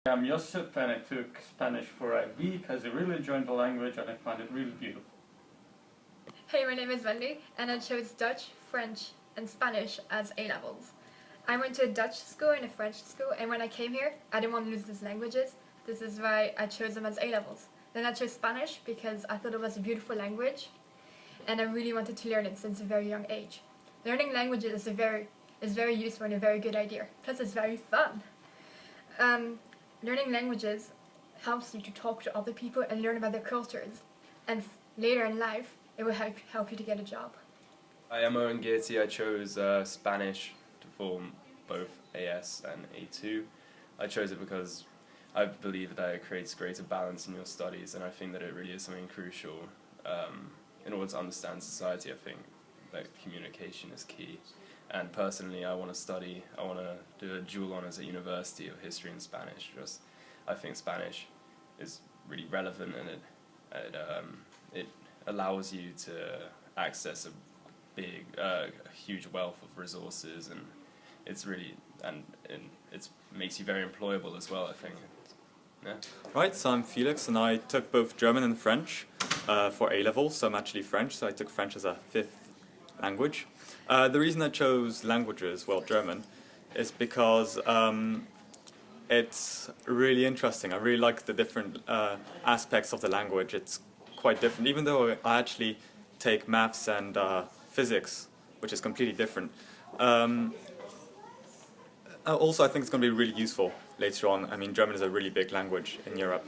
I'm Josip and I took Spanish for IB because I really enjoyed the language and I find it really beautiful. Hey, my name is Wendy and I chose Dutch, French and Spanish as A-levels. I went to a Dutch school and a French school, and when I came here I didn't want to lose these languages. This is why I chose them as A-levels. Then I chose Spanish because I thought it was a beautiful language and I really wanted to learn it since a very young age. Learning languages is very useful and a very good idea. Plus it's very fun. Learning languages helps you to talk to other people and learn about their cultures, and later in life it will help you to get a job. I am Owen Geerty. I chose Spanish to form both AS and A2. I chose it because I believe that it creates greater balance in your studies, and I think that it really is something crucial in order to understand society. I think that communication is key. And personally, I want to do a dual honours at university of history and Spanish. Just, I think Spanish is really relevant, and it allows you to access a huge wealth of resources, and it's really it makes you very employable as well, I think. Yeah. Right, so I'm Felix and I took both German and French for A-level, so I'm actually French, so I took French as a fifth language. The reason I chose languages, well, German, is because it's really interesting. I really like the different aspects of the language. It's quite different, even though I actually take maths and physics, which is completely different. Also, I think it's going to be really useful later on. I mean, German is a really big language in Europe.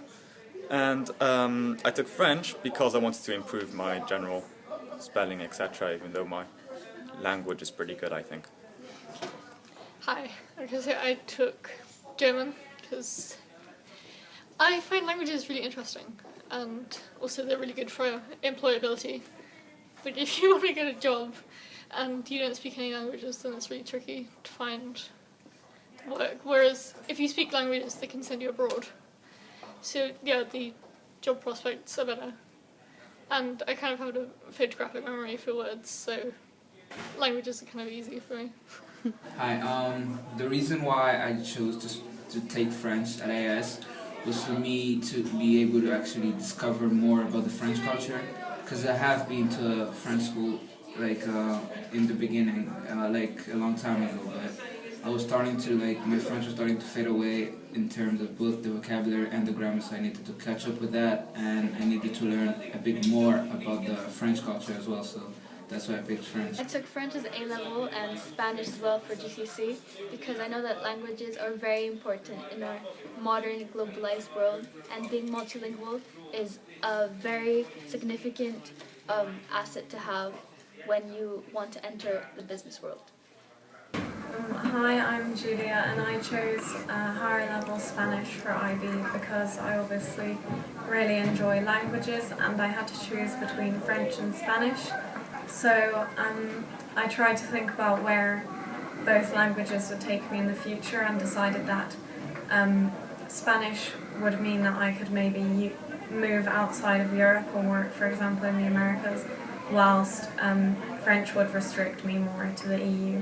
And I took French because I wanted to improve my general spelling, etc., even though my language is pretty good, I think. Hi, I took German because I find languages really interesting, and also they're really good for employability. But if you want to get a job and you don't speak any languages, then it's really tricky to find work. Whereas if you speak languages, they can send you abroad. So yeah, the job prospects are better. And I kind of have a photographic memory for words, so languages are kind of easy for me. Hi, the reason why I chose to take French at AS was for me to be able to actually discover more about the French culture, because I have been to a French school in the beginning, a long time ago, but I was starting to, my French was starting to fade away in terms of both the vocabulary and the grammar, so I needed to catch up with that, and I needed to learn a bit more about the French culture as well, so that's why I picked French. I took French as A-level and Spanish as well for GCSE because I know that languages are very important in our modern globalized world, and being multilingual is a very significant asset to have when you want to enter the business world. Hi, I'm Julia and I chose higher level Spanish for IB because I obviously really enjoy languages and I had to choose between French and Spanish. So I tried to think about where both languages would take me in the future and decided that Spanish would mean that I could maybe move outside of Europe or work, for example, in the Americas, whilst French would restrict me more to the EU.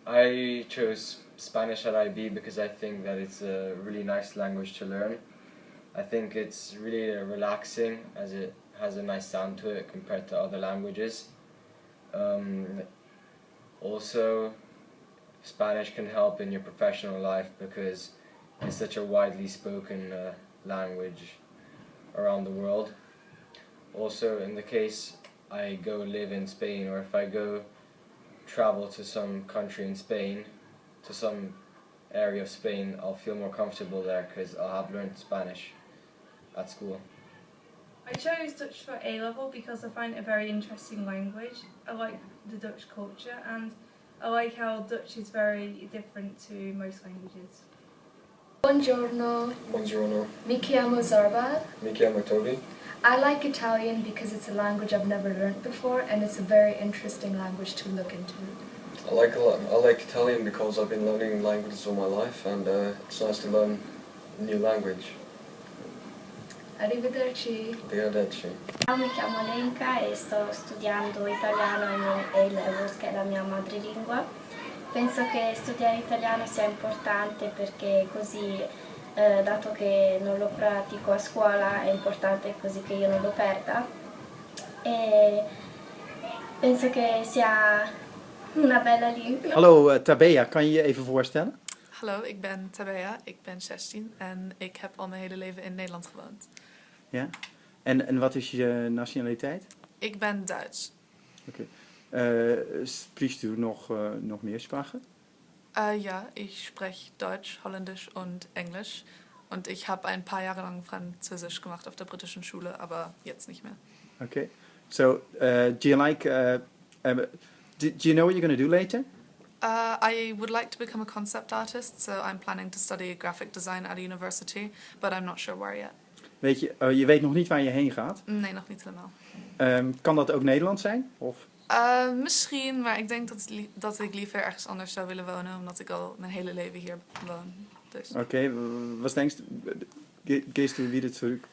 I chose Spanish at IB because I think that it's a really nice language to learn. I think it's really relaxing as it has a nice sound to it compared to other languages. Also, Spanish can help in your professional life because it's such a widely spoken language around the world. Also, in the case I go live in Spain, or if I go travel to some country in Spain, to some area of Spain, I'll feel more comfortable there because I'll have learned Spanish at school. I chose Dutch for A-level because I find it a very interesting language. I like the Dutch culture and I like how Dutch is very different to most languages. Buongiorno. Buongiorno. Mi chiamo Zarba. Mi chiamo Toby. I like Italian because it's a language I've never learned before and it's a very interesting language to look into. I like Italian because I've been learning languages all my life and it's nice to learn a new language. Arrivederci. Arrivederci. Mi chiamo Lenka e sto studiando italiano in A-Levels, che è la mia madrelingua, Penso che studiare italiano sia importante perché così, dato che non lo pratico a scuola, è importante così che io non lo perda. E penso che sia una bella lingua. Hallo Tabea, kan je je even voorstellen? Hallo, ik ben Tabea, ik ben 16 en ik heb al mijn hele leven in Nederland gewoond. Ja. En wat is je nationaliteit? Ik ben Duits. Oké. Sprichst du noch mehr Sprachen? Ja, ich spreche Deutsch, Holländisch und Englisch. Und ich habe ein paar Jahre lang Französisch gemacht auf der britischen Schule, aber jetzt nicht mehr. Okay. So, do you like... do you know what you're going to do later? I would like to become a concept artist, so I'm planning to study graphic design at a university, but I'm not sure where yet. Weet je, je weet nog niet waar je heen gaat? Nee, nog niet helemaal. Kan dat ook Nederland zijn? Of? Misschien, maar ik denk dat ik liever ergens anders zou willen wonen, omdat ik al mijn hele leven hier woon. Dus. Okay, was denkst du, gehst du wieder zurück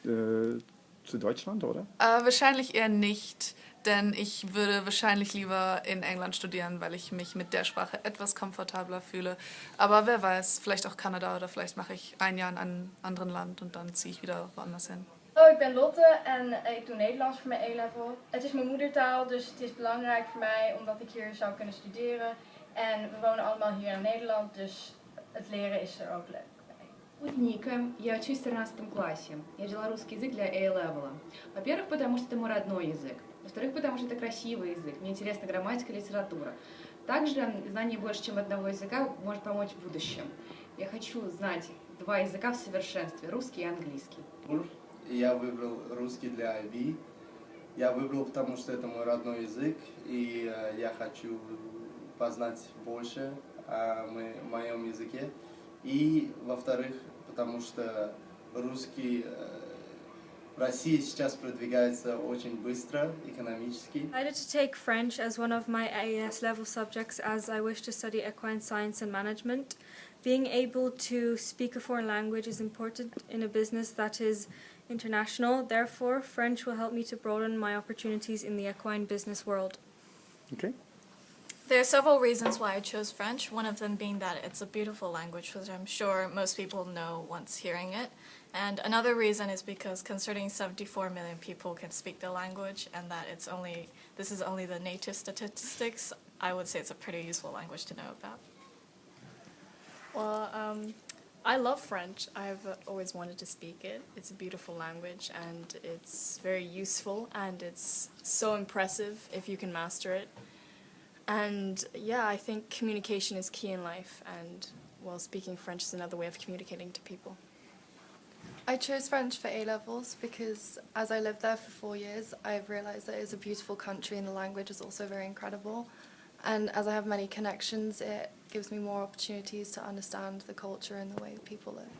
zu Deutschland, oder? Wahrscheinlich eher nicht, denn ich würde wahrscheinlich lieber in England studieren, weil ich mich mit der Sprache etwas komfortabler fühle. Aber wer weiß, vielleicht auch Kanada oder vielleicht mache ich ein Jahr in einem anderen Land und dann ziehe ich wieder woanders hin. Oh, ik ben Lotte en ik doe Nederlands voor mijn A-level. Het is mijn moedertaal, dus het is belangrijk voor mij omdat ik hier zou kunnen studeren. En we wonen allemaal hier in Nederland, dus het leren is er ook leuk bij. Вот Ника, я учусь в 14 классе. Я взяла русский язык для A-левела. Во-первых, потому что это мой родной язык. Во-вторых, потому что это красивый язык. Мне интересна грамматика и литература. Также знание больше, чем одного языка, может помочь в будущем. Я хочу знать 2 языка в совершенстве, русский и английский. Я выбрал русский для IB. Я выбрал, потому что это мой родной язык, и я хочу познать больше о моем языке. И, во-вторых, потому что русский в России сейчас продвигается очень быстро, экономически. I decided to take French as one of my AES level subjects as I wish to study equine science and management. Being able to speak a foreign language is important in a business that is international. Therefore, French will help me to broaden my opportunities in the equine business world. Okay. There are several reasons why I chose French, one of them being that it's a beautiful language, which I'm sure most people know once hearing it. And another reason is because considering 74 million people can speak the language and that this is only the native statistics, I would say it's a pretty useful language to know about. Well, I love French. I've always wanted to speak it. It's a beautiful language and it's very useful and it's so impressive if you can master it. And yeah, I think communication is key in life and well, speaking French is another way of communicating to people. I chose French for A-levels because as I lived there for 4 years, I've realised that it's a beautiful country and the language is also very incredible. And as I have many connections, it gives me more opportunities to understand the culture and the way people live.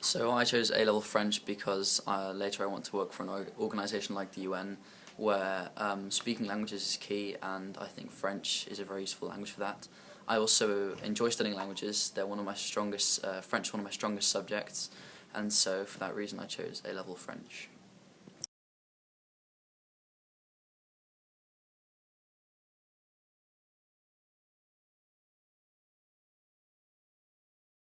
So I chose A-level French because later I want to work for an organisation like the UN where speaking languages is key, and I think French is a very useful language for that. I also enjoy studying languages. They're one of my strongest, French one of my strongest subjects, and so for that reason I chose A-level French.